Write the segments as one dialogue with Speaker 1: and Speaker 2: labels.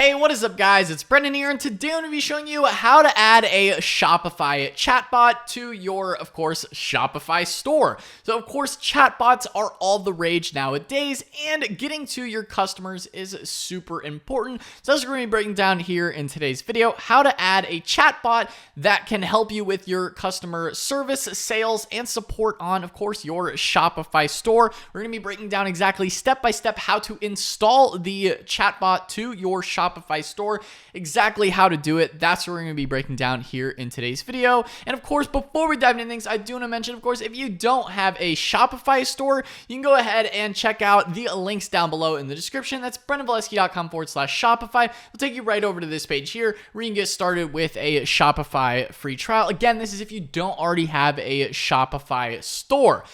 Speaker 1: Hey, what is up guys? It's Brendan here, and today I'm going to be showing you how to add a Shopify chatbot to your, of course, Shopify store. So of course, chatbots are all the rage nowadays, and getting to your customers is super important. So that's what we're going to be breaking down here in today's video, how to add a chatbot that can help you with your customer service, sales, and support on, of course, your Shopify store. We're going to be breaking down exactly step-by-step how to install the chatbot to your Shopify store, exactly how to do it. That's what we're going to be breaking down here in today's video. And of course, before we dive into things, I do want to mention, of course, if you don't have a Shopify store, you can go ahead and check out the links down below in the description. That's brendanvalesky.com/Shopify. It'll take you right over to this page here where you can get started with a Shopify free trial. Again, this is if you don't already have a Shopify store.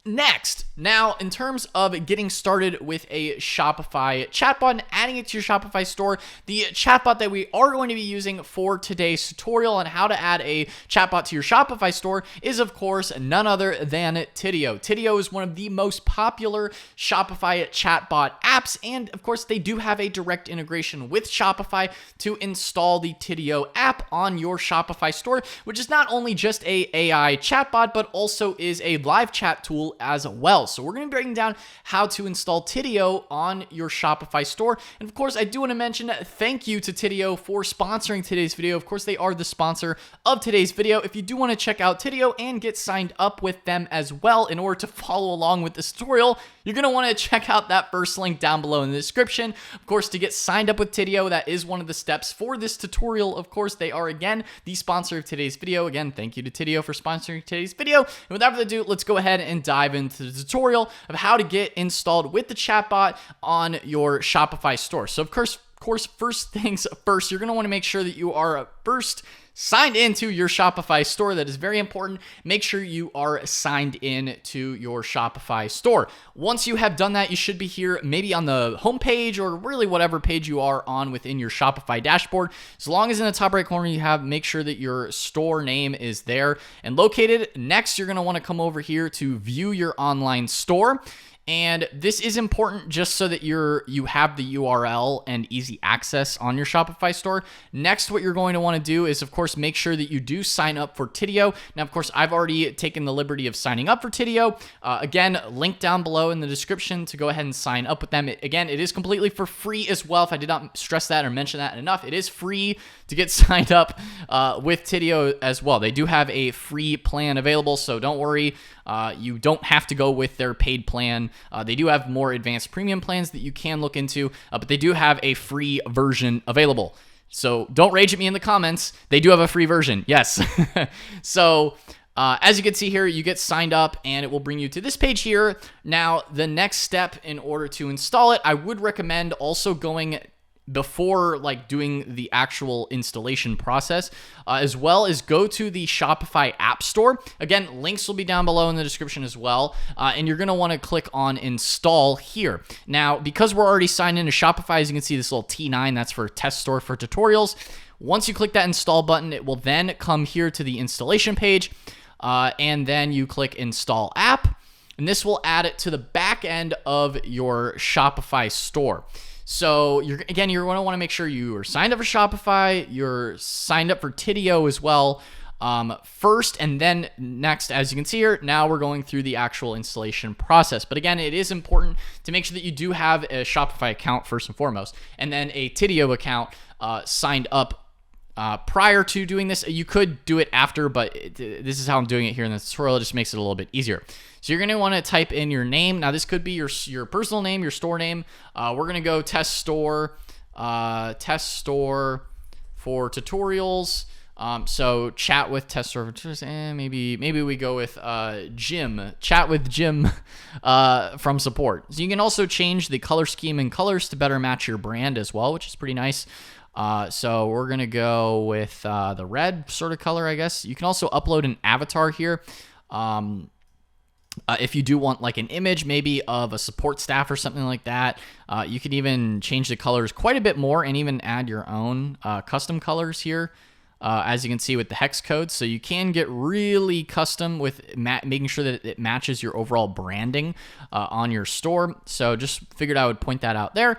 Speaker 1: Next, now in terms of getting started with a Shopify chatbot and adding it to your Shopify store, the chatbot that we are going to be using for today's tutorial on how to add a chatbot to your Shopify store is, of course, none other than Tidio. Tidio is one of the most popular Shopify chatbot apps, and of course, they do have a direct integration with Shopify to install the Tidio app on your Shopify store, which is not only just a AI chatbot, but also is a live chat tool as well. So we're going to be breaking down how to install Tidio on your Shopify store. And of course, I do want to mention thank you to Tidio for sponsoring today's video. Of course, they are the sponsor of today's video. If you do want to check out Tidio and get signed up with them as well in order to follow along with this tutorial, you're going to want to check out that first link down below in the description. Of course, to get signed up with Tidio, that is one of the steps for this tutorial. Of course, they are, again, the sponsor of today's video. Again, thank you to Tidio for sponsoring today's video. And without further ado, let's go ahead and dive into the tutorial of how to get installed with the chatbot on your Shopify store. So of course, first things first, you're going to want to make sure that you are first signed into your Shopify store. That is very important. Make sure you are signed in to your Shopify store. Once you have done that, you should be here maybe on the home page or really whatever page you are on within your Shopify dashboard. As long as in the top right corner you have, make sure that your store name is there and located. Next, you're going to want to come over here to view your online store. And this is important just so that you have the URL and easy access on your Shopify store. Next, what you're going to want to do is, of course, make sure that you do sign up for Tidio. Now, of course, I've already taken the liberty of signing up for Tidio. Again, link down below in the description to go ahead and sign up with them. Again, it is completely for free as well. If I did not stress that or mention that enough, it is free to get signed up with Tidio as well. They do have a free plan available, so don't worry. You don't have to go with their paid plan. They do have more advanced premium plans that you can look into, but they do have a free version available. So don't rage at me in the comments. They do have a free version. Yes. So as you can see here, you get signed up and it will bring you to this page here. Now, the next step in order to install it, I would recommend also going before doing the actual installation process, as well as go to the Shopify App Store. Again, links will be down below in the description as well, and you're going to want to click on install here. Now, because we're already signed into Shopify, as you can see this little T9, that's for test store for tutorials. Once you click that install button, it will then come here to the installation page, and then you click install app, and this will add it to the back end of your Shopify store. So you're going to want to make sure you are signed up for Shopify, you're signed up for Tidio as well first, and then next, as you can see here, now we're going through the actual installation process. But again, it is important to make sure that you do have a Shopify account first and foremost, and then a Tidio account signed up prior to doing this. You could do it after, but this is how I'm doing it here in the tutorial. It just makes it a little bit easier. So you're going to want to type in your name. Now, this could be your personal name, your store name. We're going to go test store for tutorials. So chat with test store for tutorials, and maybe we go with Jim. Chat with Jim from support. So you can also change the color scheme and colors to better match your brand as well, which is pretty nice. So we're going to go with the red sort of color, I guess. You can also upload an avatar here. If you do want an image maybe of a support staff or something like that, you can even change the colors quite a bit more and even add your own custom colors here. As you can see with the hex code. So you can get really custom with making sure that it matches your overall branding on your store. So just figured I would point that out there.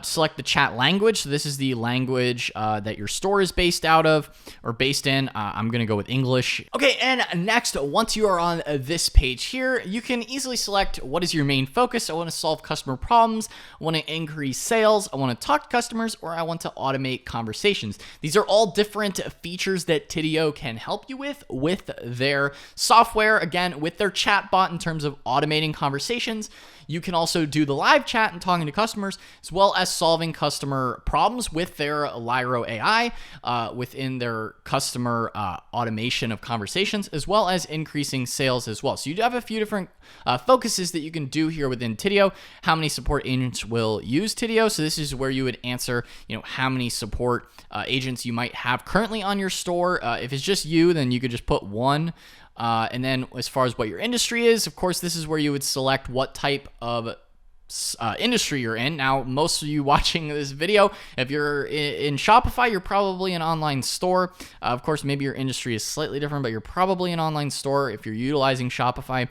Speaker 1: select the chat language. So this is the language that your store is based out of or based in. I'm going to go with English. Okay, and next, once you are on this page here, you can easily select what is your main focus. I want to solve customer problems. I want to increase sales. I want to talk to customers, or I want to automate conversations. These are all different features that Tidio can help you with their software. Again, with their chatbot in terms of automating conversations. You can also do the live chat and talking to customers, as well as solving customer problems with their Lyro AI within their customer automation of conversations, as well as increasing sales as well. So you do have a few different focuses that you can do here within Tidio. How many support agents will use Tidio? So this is where you would answer, how many support agents you might have currently on your store. If it's just you, then you could just put one. And then as far as what your industry is, of course, this is where you would select what type of industry you're in. Now, most of you watching this video, if you're in Shopify, you're probably an online store. Of course, maybe your industry is slightly different, but you're probably an online store if you're utilizing Shopify.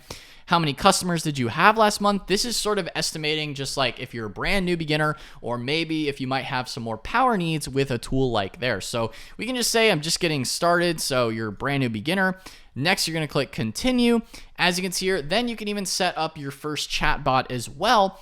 Speaker 1: How many customers did you have last month? This is sort of estimating just like if you're a brand new beginner, or maybe if you might have some more power needs with a tool like theirs. So we can just say I'm just getting started. So you're a brand new beginner. Next, you're going to click continue. As you can see here, then you can even set up your first chatbot as well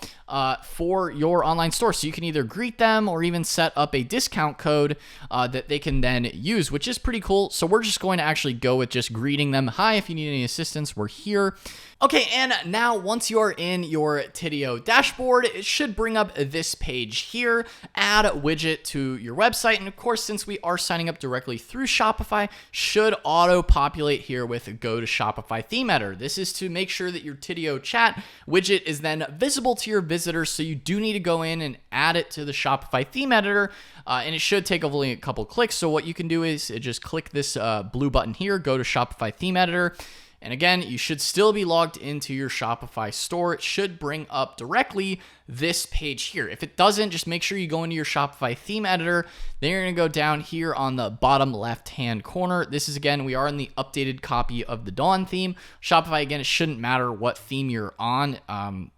Speaker 1: for your online store. So you can either greet them or even set up a discount code that they can then use, which is pretty cool. So we're just going to actually go with just greeting them. Hi, if you need any assistance, we're here. Okay, and now once you are in your Tidio dashboard, it should bring up this page here, add a widget to your website. And of course, since we are signing up directly through Shopify, should auto-populate here with Go to Shopify Theme Editor. This is to make sure that your Tidio chat widget is then visible to your visitors. So you do need to go in and add it to the Shopify Theme Editor, and it should take only a couple clicks. So what you can do is just click this blue button here, Go to Shopify Theme Editor. And again, you should still be logged into your Shopify store. It should bring up directly this page here. If it doesn't, just make sure you go into your Shopify theme editor. Then you're going to go down here on the bottom left-hand corner. This is, again, we are in the updated copy of the Dawn theme. Shopify, again, it shouldn't matter what theme you're on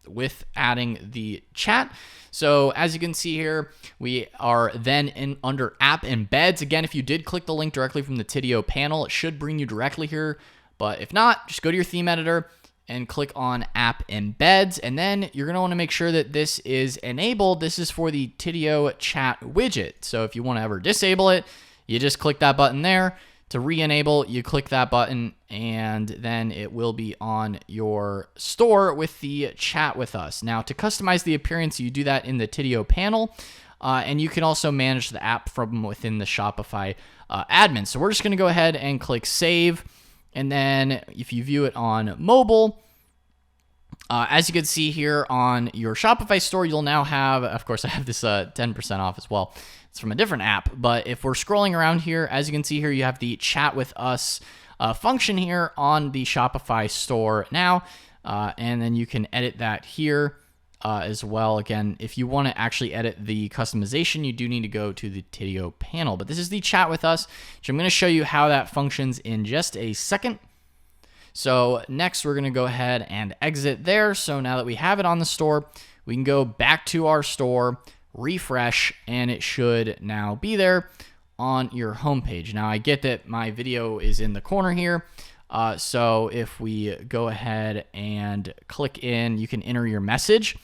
Speaker 1: with adding the chat. So as you can see here, we are then under app embeds. Again, if you did click the link directly from the Tidio panel, it should bring you directly here. But if not, just go to your theme editor and click on app embeds. And then you're going to want to make sure that this is enabled. This is for the Tidio chat widget. So if you want to ever disable it, you just click that button there. To re-enable, you click that button, and then it will be on your store with the chat with us. Now, to customize the appearance, you do that in the Tidio panel. And you can also manage the app from within the Shopify admin. So we're just going to go ahead and click save. And then if you view it on mobile, as you can see here on your Shopify store, you'll now have, of course, I have this 10% off as well. It's from a different app. But if we're scrolling around here, as you can see here, you have the chat with us function here on the Shopify store now. And then you can edit that here as well. Again, if you want to actually edit the customization, you do need to go to the Tidio panel. But this is the chat with us, which I'm going to show you how that functions in just a second. So next, we're going to go ahead and exit there. So now that we have it on the store, we can go back to our store, refresh, and it should now be there on your homepage. Now, I get that my video is in the corner here. So if we go ahead and click in, you can enter your message.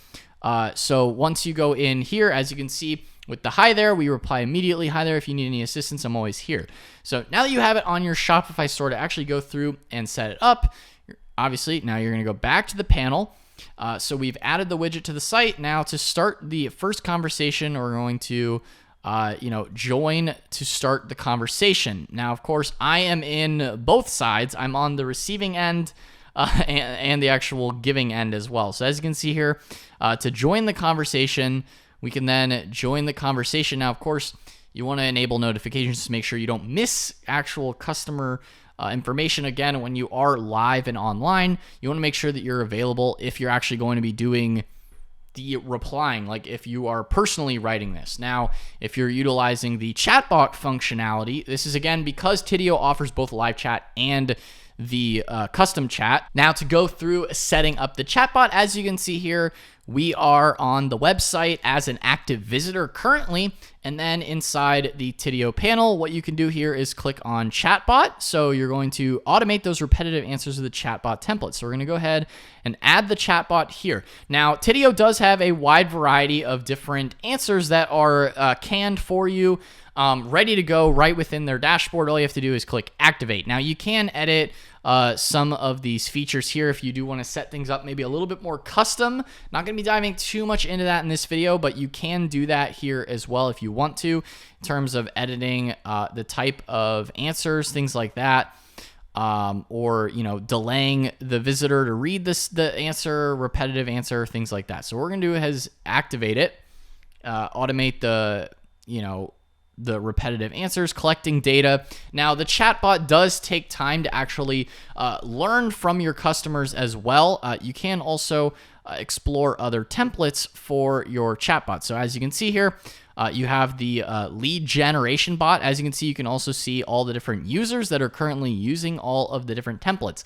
Speaker 1: So once you go in here, as you can see with the hi there, we reply immediately. Hi there, if you need any assistance, I'm always here. So now that you have it on your Shopify store to actually go through and set it up, obviously now you're going to go back to the panel. So we've added the widget to the site. Now to start the first conversation, we're going to join to start the conversation. Now, of course, I am in both sides. I'm on the receiving end and the actual giving end as well. So as you can see here, to join the conversation, we can then join the conversation. Now, of course, you want to enable notifications to make sure you don't miss actual customer information. Again, when you are live and online, you want to make sure that you're available if you're actually going to be doing the replying, like if you are personally writing this. Now, if you're utilizing the chatbot functionality, this is again because Tidio offers both live chat and the custom chat. Now to go through setting up the chatbot, as you can see here, we are on the website as an active visitor currently. And then inside the Tidio panel, what you can do here is click on Chatbot. So you're going to automate those repetitive answers of the Chatbot template. So we're going to go ahead and add the Chatbot here. Now, Tidio does have a wide variety of different answers that are canned for you, ready to go right within their dashboard. All you have to do is click Activate. Now, you can edit some of these features here if you do want to set things up maybe a little bit more custom. Not going to be diving too much into that in this video, but you can do that here as well if you want to, in terms of editing the type of answers, things like that, or delaying the visitor to read the answer, repetitive answer, things like that. So what we're going to do is activate it, automate the repetitive answers, collecting data. Now, the chatbot does take time to actually learn from your customers as well. You can also explore other templates for your chatbot. So as you can see here, you have the lead generation bot. As you can see, you can also see all the different users that are currently using all of the different templates.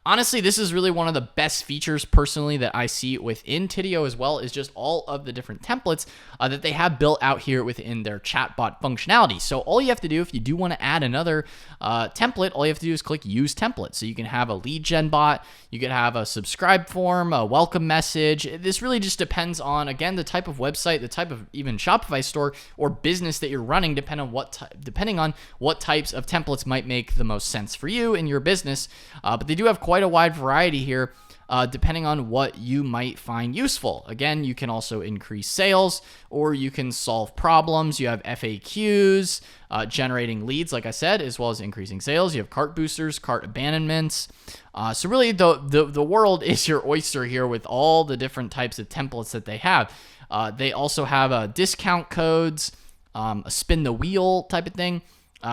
Speaker 1: Honestly, this is really one of the best features personally that I see within Tidio as well, is just all of the different templates that they have built out here within their chatbot functionality. So all you have to do, if you do want to add another template, all you have to do is click Use Template. So you can have a lead gen bot, you can have a subscribe form, a welcome message. This really just depends on, again, the type of website, the type of even Shopify store or business that you're running, depending on what types of templates might make the most sense for you in your business. But they do have quite a wide variety here, depending on what you might find useful. Again, you can also increase sales, or you can solve problems. You have FAQs, generating leads, like I said, as well as increasing sales. You have cart boosters, cart abandonments. So really, the world is your oyster here with all the different types of templates that they have. They also have discount codes, a spin the wheel type of thing.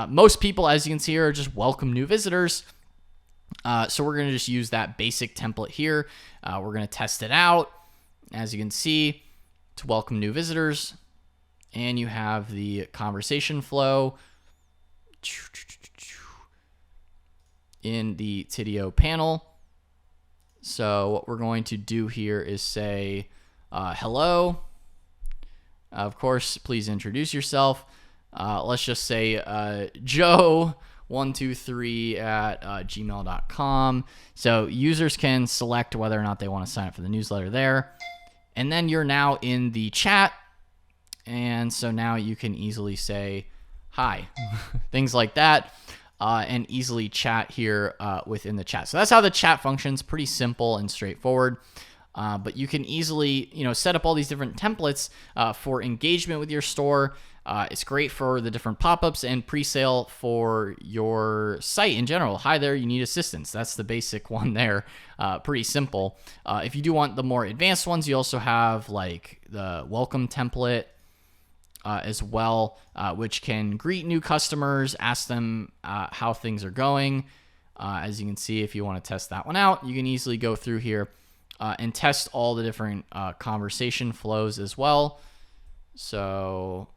Speaker 1: Most people, as you can see here, are just welcome new visitors. So we're going to just use that basic template here. We're going to test it out, as you can see, to welcome new visitors. And you have the conversation flow in the Tidio panel. So what we're going to do here is say, hello. Of course, please introduce yourself. Let's just say Joe123@gmail.com. So users can select whether or not they want to sign up for the newsletter there. And then you're now in the chat. And so now you can easily say hi, things like that, and easily chat here within the chat. So that's how the chat functions. Pretty simple and straightforward. But you can easily, set up all these different templates for engagement with your store. It's great for the different pop-ups and pre-sale for your site in general. Hi there, you need assistance. That's the basic one there. Pretty simple. If you do want the more advanced ones, you also have like the welcome template as well, which can greet new customers, ask them how things are going. As you can see, if you want to test that one out, you can easily go through here and test all the different conversation flows as well. So,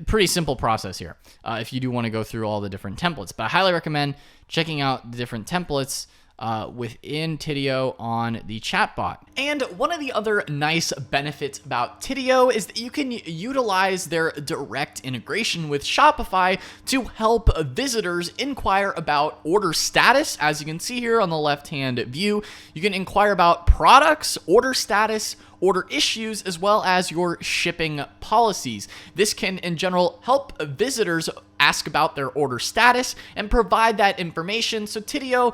Speaker 1: pretty simple process here if you do want to go through all the different templates. But I highly recommend checking out the different templates within Tidio on the chatbot. And one of the other nice benefits about Tidio is that you can utilize their direct integration with Shopify to help visitors inquire about order status. As you can see here on the left-hand view, you can inquire about products, order status, order issues, as well as your shipping policies. This can, in general, help visitors ask about their order status and provide that information. So Tidio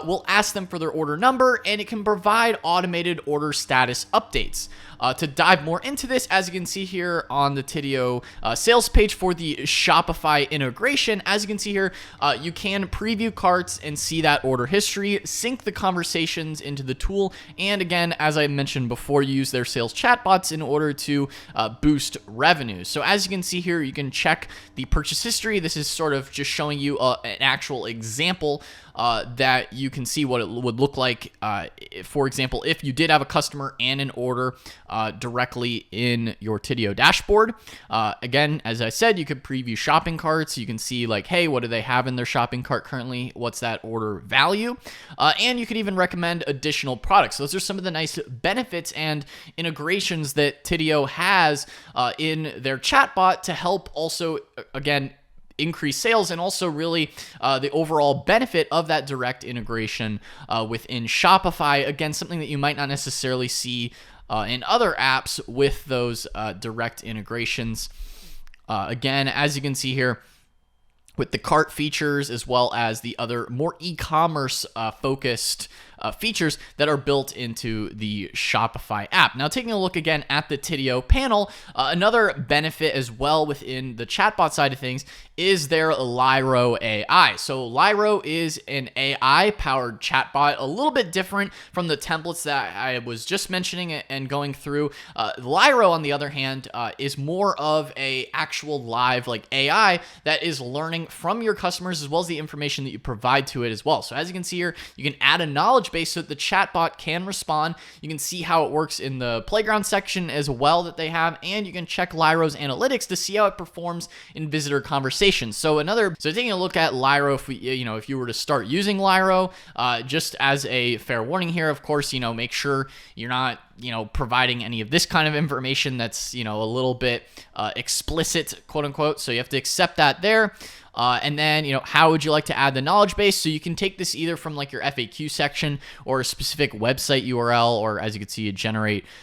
Speaker 1: will ask them for their order number, and it can provide automated order status updates. To dive more into this, as you can see here on the Tidio sales page for the Shopify integration, as you can see here, you can preview carts and see that order history, sync the conversations into the tool, and again, as I mentioned before, use their sales chatbots in order to boost revenue. So as you can see here, you can check the purchase history history. This is sort of just showing you an actual example that you can see what it would look like. For example, if you did have a customer and an order directly in your Tidio dashboard. Again, as I said, you could preview shopping carts. You can see like, hey, what do they have in their shopping cart currently? What's that order value? And you could even recommend additional products. Those are some of the nice benefits and integrations that Tidio has in their chatbot to help also, again, increase sales and also really the overall benefit of that direct integration within Shopify. Again, something that you might not necessarily see in other apps with those direct integrations. Again, as you can see here, with the cart features as well as the other more e-commerce focused features that are built into the Shopify app. Now, taking a look again at the Tidio panel, another benefit as well within the chatbot side of things is their Lyro AI. So Lyro is an AI-powered chatbot, a little bit different from the templates that I was just mentioning and going through. Lyro, on the other hand, is more of a actual live like AI that is learning from your customers as well as the information that you provide to it as well. So as you can see here, you can add a knowledge base so that the chatbot can respond. You can see how it works in the playground section as well that they have, and you can check Lyro's analytics to see how it performs in visitor conversations. So taking a look at Lyro, if you were to start using Lyro, just as a fair warning here, of course, make sure you're not providing any of this kind of information that's a little bit explicit, quote unquote. So you have to accept that there. And then, how would you like to add the knowledge base? So you can take this either from like your FAQ section or a specific website URL, or as you can see, a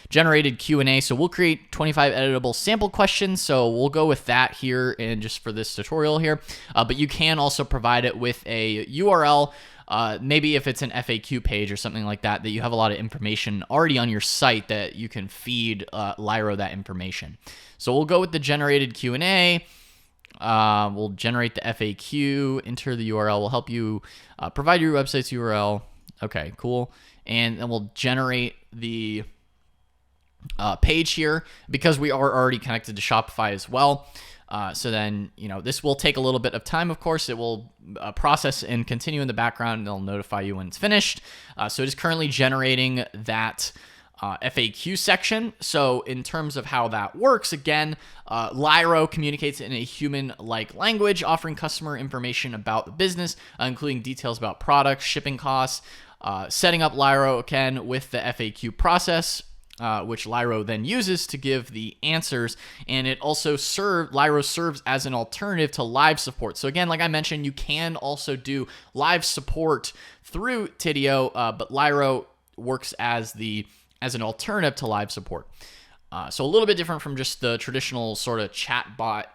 Speaker 1: generated Q&A. So we'll create 25 editable sample questions. So we'll go with that here and just for this tutorial here. But you can also provide it with a URL. Maybe if it's an FAQ page or something like that you have a lot of information already on your site that you can feed Lyro that information. So we'll go with the generated Q&A. We'll generate the FAQ, enter the URL. We'll help you provide your website's URL. Okay, cool. And then we'll generate the page here because we are already connected to Shopify as well. So then, this will take a little bit of time, of course. It will process and continue in the background, and they'll notify you when it's finished. So it is currently generating that FAQ section. So in terms of how that works, again, Lyro communicates in a human-like language, offering customer information about the business, including details about products, shipping costs, setting up Lyro, again, with the FAQ process, which Lyro then uses to give the answers. And it also Lyro serves as an alternative to live support. So again, like I mentioned, you can also do live support through Tidio, but Lyro works as an alternative to live support. So a little bit different from just the traditional sort of chatbot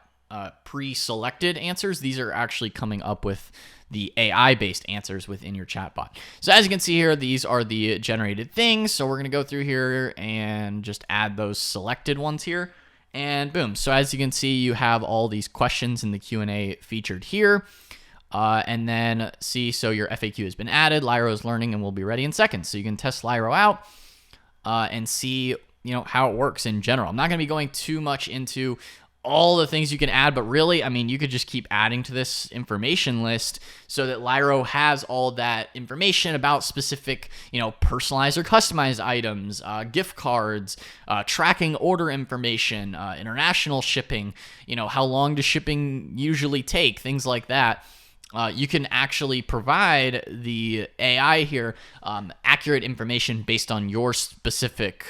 Speaker 1: pre-selected answers. These are actually coming up with the AI-based answers within your chatbot. So as you can see here, these are the generated things. So we're going to go through here and just add those selected ones here. And boom. So as you can see, you have all these questions in the Q&A featured here. And then so your FAQ has been added. Lyro is learning and will be ready in seconds. So you can test Lyro out and see how it works in general. I'm not going to be going too much into all the things you can add, but really, you could just keep adding to this information list so that Lyro has all that information about specific, personalized or customized items, gift cards, tracking order information, international shipping, how long does shipping usually take, things like that. You can actually provide the AI here accurate information based on your specific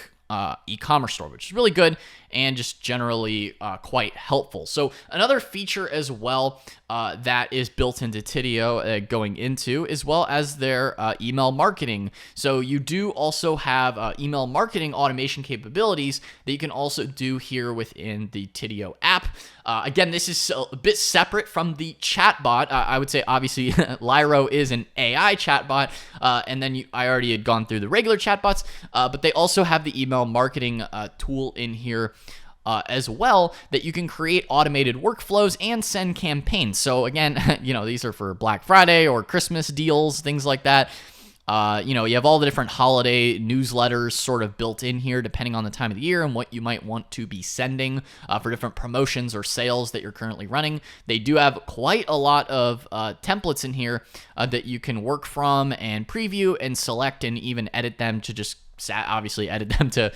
Speaker 1: e-commerce store, which is really good and just generally quite helpful. So another feature as well that is built into Tidio going into, as well as their email marketing. So you do also have email marketing automation capabilities that you can also do here within the Tidio app. Again, this is a bit separate from the chatbot. I would say, obviously, Lyro is an AI chatbot, and then I already had gone through the regular chatbots, but they also have the email marketing tool in here as well that you can create automated workflows and send campaigns. So again, these are for Black Friday or Christmas deals, things like that. You have all the different holiday newsletters sort of built in here, depending on the time of the year and what you might want to be sending for different promotions or sales that you're currently running. They do have quite a lot of templates in here that you can work from and preview and select and even edit them to just obviously edit them to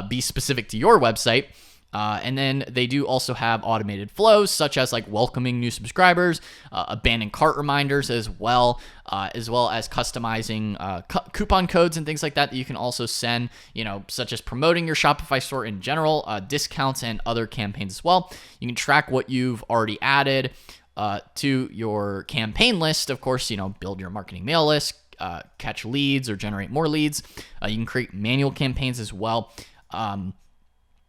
Speaker 1: be specific to your website. And then they do also have automated flows, such as like welcoming new subscribers, abandoned cart reminders as well as customizing coupon codes and things like that you can also send, such as promoting your Shopify store in general, discounts and other campaigns as well. You can track what you've already added to your campaign list. Of course, build your marketing mail list, catch leads or generate more leads. You can create manual campaigns as well.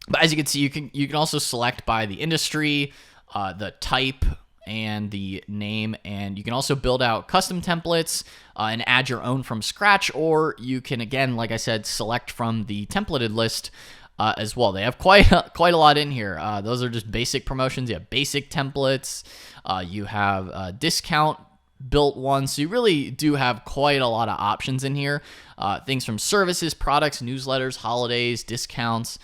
Speaker 1: But as you can see, you can also select by the industry, the type, and the name, and you can also build out custom templates and add your own from scratch, or you can, again, like I said, select from the templated list as well. They have quite a lot in here. Those are just basic promotions. You have basic templates. You have discount built ones. So you really do have quite a lot of options in here. Things from services, products, newsletters, holidays, discounts,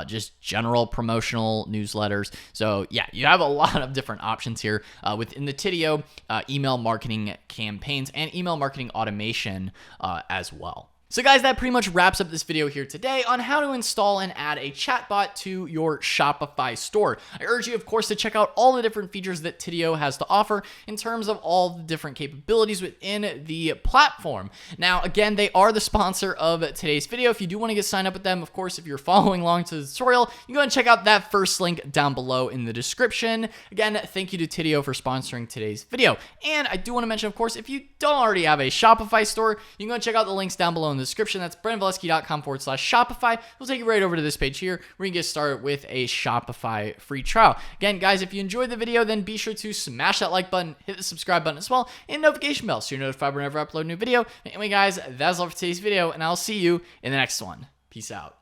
Speaker 1: just general promotional newsletters. So yeah, you have a lot of different options here within the Tidio email marketing campaigns and email marketing automation as well. So guys, that pretty much wraps up this video here today on how to install and add a chatbot to your Shopify store. I urge you, of course, to check out all the different features that Tidio has to offer in terms of all the different capabilities within the platform. Now, again, they are the sponsor of today's video. If you do want to get signed up with them, of course, if you're following along to the tutorial, you can go and check out that first link down below in the description. Again, thank you to Tidio for sponsoring today's video. And I do want to mention, of course, if you don't already have a Shopify store, you can go and check out the links down below in the description. That's BrandonValesky.com/Shopify. We'll take you right over to this page here where you can get started with a Shopify free trial. Again, guys, if you enjoyed the video, then be sure to smash that like button, hit the subscribe button as well, and notification bell so you're notified whenever I upload a new video. Anyway, guys, that's all for today's video, and I'll see you in the next one. Peace out.